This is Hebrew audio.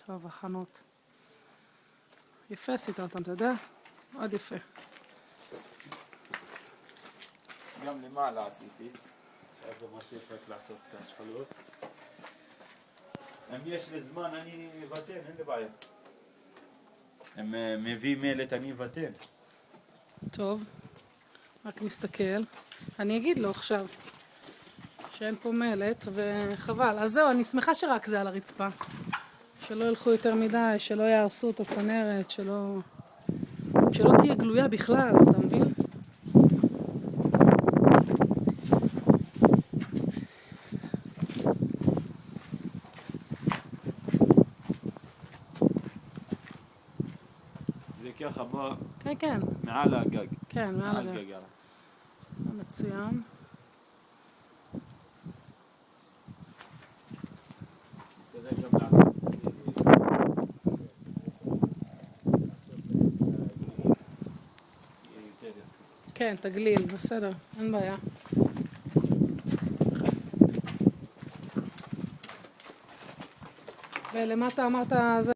טוב, הכנות. יפה עשית אותם, אתה יודע? מאוד יפה. גם למעלה עשיתי. עכשיו גם רציתי רק לעשות את ההשחלות. אם יש לי זמן אני אבטן, אין לי בעיה. אם מביא מלט אני אבטן. טוב, רק נסתכל. אני אגיד לו עכשיו שאין פה מלט וחבל. אז זהו, אני שמחה שרק זה על הרצפה. שלא ילכו יותר מדי, שלא יהרסו את הצנרת, שלא תהיה גלויה בכלל, אתה מבין? זה ככה בא כן, כן. מעל הגג. כן, מעל הגג. יאללה. מצוין. נסתדר גם לעשות כן, תגליל, בסדר, אין בעיה. ולמטה אמרת זה